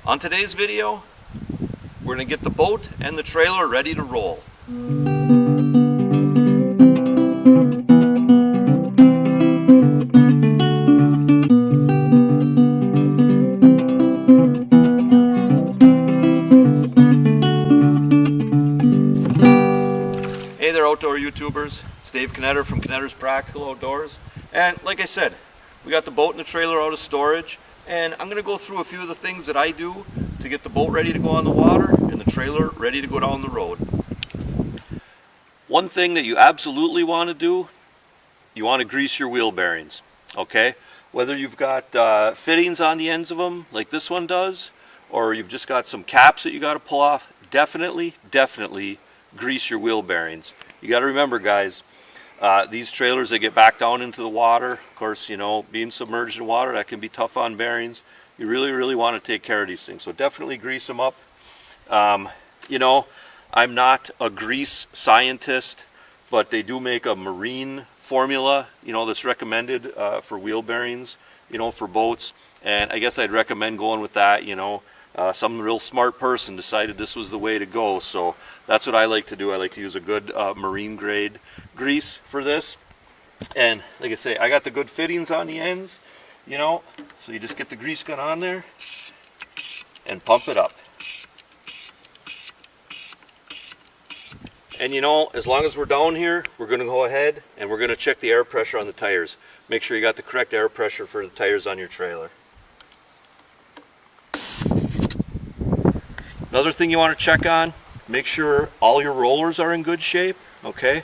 On today's video, we're going to get the boat and the trailer ready to roll. Hey there, outdoor YouTubers. It's Dave Knetter from Knetter's Practical Outdoors. And like I said, we got the boat and the trailer out of storage, and I'm going to go through a few of the things that I do to get the boat ready to go on the water and the trailer ready to go down the road. One thing that you absolutely want to do, you want to grease your wheel bearings, okay? Whether you've got fittings on the ends of them like this one does, or you've just got some caps that you got to pull off, definitely grease your wheel bearings. You got to remember, guys, these trailers, they get back down into the water. Of course, you know, being submerged in water, that can be tough on bearings. You really want to take care of these things. So definitely grease them up. You know, I'm not a grease scientist, but they do make a marine formula, you know, that's recommended for wheel bearings, you know, for boats. And I guess I'd recommend going with that, you know. Some real smart person decided this was the way to go, so that's what I like to do. I like to use a good marine grade grease for this. And like I say, I got the good fittings on the ends, you know, so you just get the grease gun on there and pump it up. And you know, as long as we're down here, we're going to go ahead and we're going to check the air pressure on the tires. Make sure you got the correct air pressure for the tires on your trailer. Another thing you want to check on, make sure all your rollers are in good shape, okay?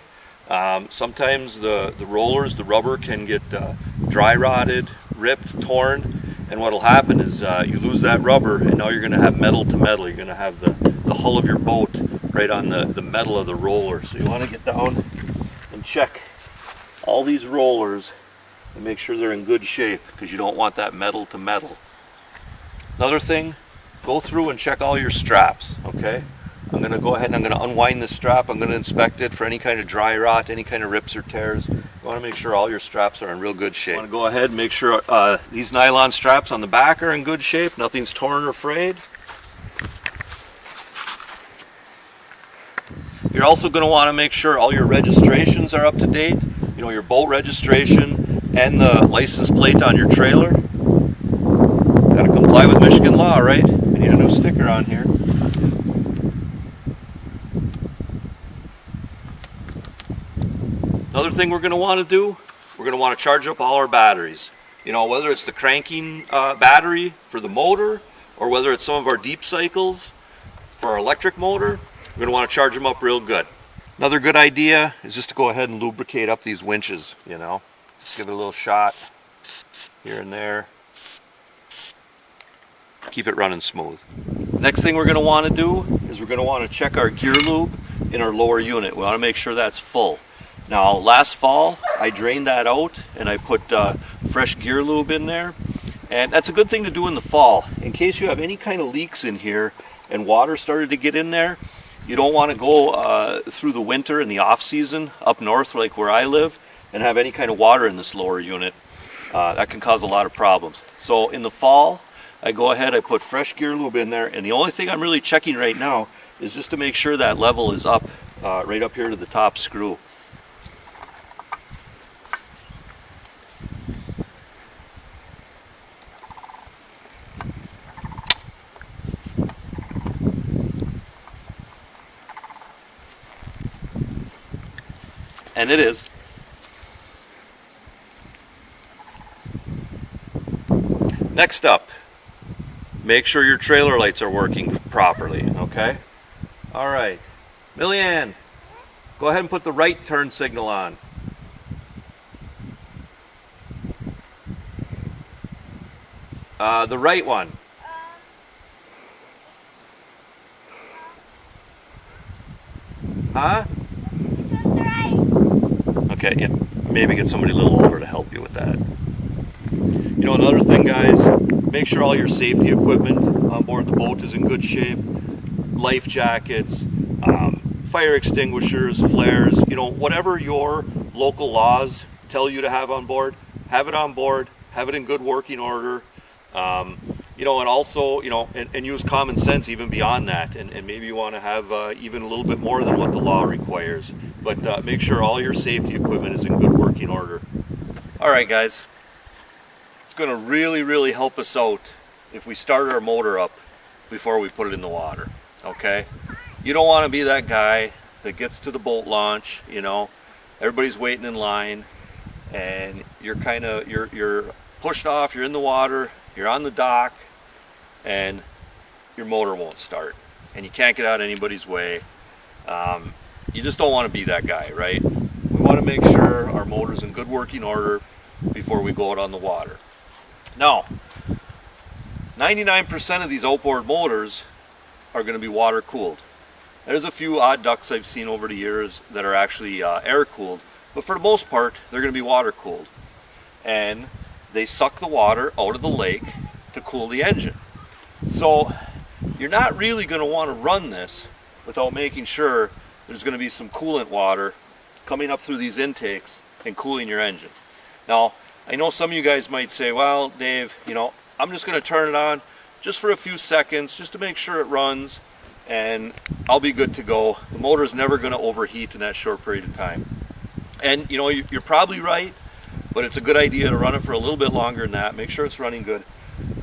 Sometimes the rollers, the rubber can get dry rotted, ripped, torn, and what will happen is you lose that rubber and now you're going to have metal to metal. You're going to have the hull of your boat right on the metal of the roller. So you want to get down and check all these rollers and make sure they're in good shape because you don't want that metal to metal. Another thing, go through and check all your straps, okay? I'm going to go ahead and I'm going to unwind this strap. I'm going to inspect it for any kind of dry rot, any kind of rips or tears. You want to make sure all your straps are in real good shape. You want to go ahead and make sure these nylon straps on the back are in good shape. Nothing's torn or frayed. You're also going to want to make sure all your registrations are up to date. You know, your boat registration and the license plate on your trailer. Got to comply with Michigan law, right? We need a new sticker on here. Another thing we're going to want to do, we're going to want to charge up all our batteries. You know, whether it's the cranking battery for the motor, or whether it's some of our deep cycles for our electric motor, we're going to want to charge them up real good. Another good idea is just to go ahead and lubricate up these winches, you know. Just give it a little shot here and there. Keep it running smooth. Next thing we're going to want to do is we're going to want to check our gear lube in our lower unit. We want to make sure that's full. Now, last fall I drained that out and I put fresh gear lube in there, and that's a good thing to do in the fall in case you have any kind of leaks in here and water started to get in there. You don't want to go through the winter in the off season up north like where I live and have any kind of water in this lower unit. That can cause a lot of problems. So in the fall I go ahead, I put fresh gear lube in there, and the only thing I'm really checking right now is just to make sure that level is up, right up here to the top screw. And it is. Next up, make sure your trailer lights are working properly, okay? All right, Millyanne, go ahead and put the right turn signal on. The right one. Huh? Okay, yeah, maybe get somebody a little older to help you with that. You know, another thing, guys, make sure all your safety equipment on board the boat is in good shape. Life jackets, fire extinguishers, flares, you know, whatever your local laws tell you to have on board, have it on board, have it in good working order. You You know, and also, you know, and use common sense even beyond that, and maybe you want to have even a little bit more than what the law requires. But make sure all your safety equipment is in good working order. All right, guys, it's going to really help us out if we start our motor up before we put it in the water, okay? You don't want to be that guy that gets to the boat launch, you know, everybody's waiting in line, and you're pushed off, you're in the water, you're on the dock, and your motor won't start, and you can't get out of anybody's way. You just don't want to be that guy, right? We want to make sure our motor's in good working order before we go out on the water. Now, 99% of these outboard motors are going to be water cooled. There's a few odd ducks I've seen over the years that are actually air cooled, but for the most part they're going to be water cooled, and they suck the water out of the lake to cool the engine. So you're not really going to want to run this without making sure there's going to be some coolant water coming up through these intakes and cooling your engine. Now, I know some of you guys might say, well, Dave, you know, I'm just going to turn it on just for a few seconds just to make sure it runs, and I'll be good to go. The motor is never going to overheat in that short period of time. And you know, you're probably right, but it's a good idea to run it for a little bit longer than that. Make sure it's running good.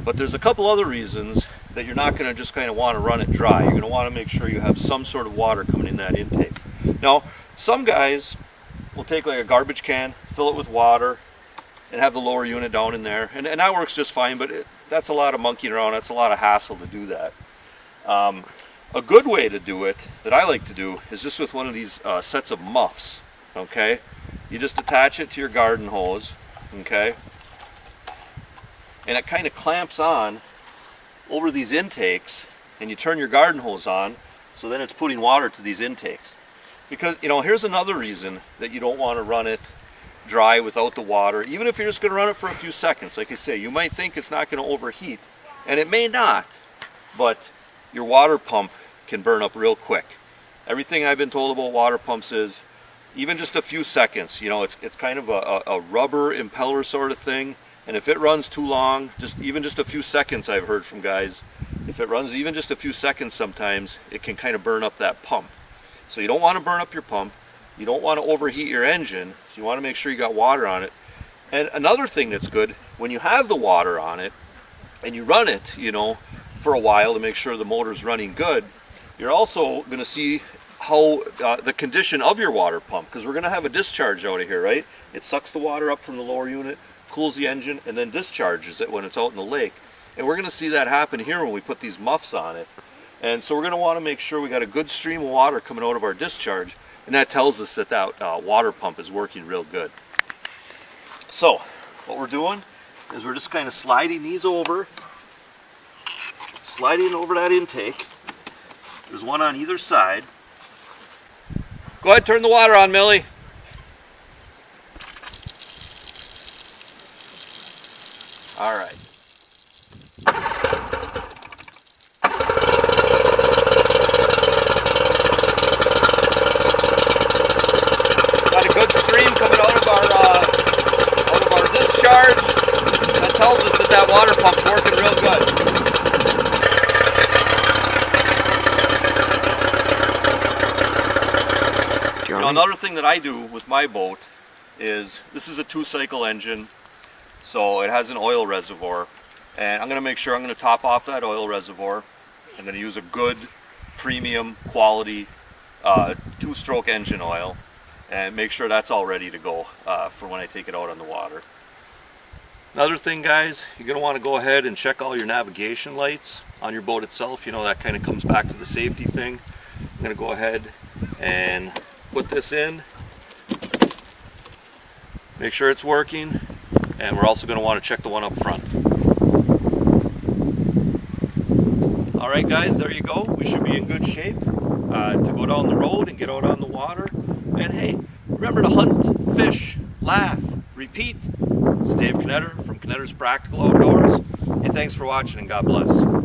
But there's a couple other reasons that you're not going to just kind of want to run it dry. You're going to want to make sure you have some sort of water coming in that intake. Now, some guys will take like a garbage can, fill it with water, and have the lower unit down in there, and that works just fine, but that's a lot of monkeying around. That's a lot of hassle to do that. A good way to do it, that I like to do, is just with one of these sets of muffs, okay? You just attach it to your garden hose, okay? And it kind of clamps on over these intakes, and you turn your garden hose on, so then it's putting water to these intakes. Because, you know, here's another reason that you don't want to run it dry without the water, even if you're just going to run it for a few seconds. Like I say, you might think it's not going to overheat, and it may not, but your water pump can burn up real quick. Everything I've been told about water pumps is even just a few seconds. You know, it's kind of a rubber impeller sort of thing, and if it runs too long, even just a few seconds, I've heard from guys, if it runs even just a few seconds sometimes, it can kind of burn up that pump. So you don't want to burn up your pump. You don't want to overheat your engine, so you want to make sure you got water on it. And another thing that's good, when you have the water on it and you run it, you know, for a while to make sure the motor's running good, you're also going to see how the condition of your water pump, because we're going to have a discharge out of here, right? It sucks the water up from the lower unit, cools the engine, and then discharges it when it's out in the lake. And we're going to see that happen here when we put these muffs on it. And so we're going to want to make sure we got a good stream of water coming out of our discharge, and that tells us that water pump is working real good. So what we're doing is we're just kind of sliding these over, sliding over that intake. There's one on either side. Go ahead, turn the water on, Millie. All right. Got a good stream coming out of our discharge. That tells us that water pump's working real good. You know, another thing that I do with my boat is, this is a 2-cycle engine, so it has an oil reservoir, and I'm going to make sure I'm going to top off that oil reservoir. I'm going to use a good premium quality 2-stroke engine oil, and make sure that's all ready to go for when I take it out on the water. Another thing, guys, you're going to want to go ahead and check all your navigation lights on your boat itself. You know, that kind of comes back to the safety thing. I'm going to go ahead and put this in, make sure it's working, and we're also going to want to check the one up front. Alright guys, there you go. We should be in good shape to go down the road and get out on the water. And hey, remember to hunt, fish, laugh, repeat. It's Dave Knetter from Knetter's Practical Outdoors. Hey, thanks for watching, and God bless.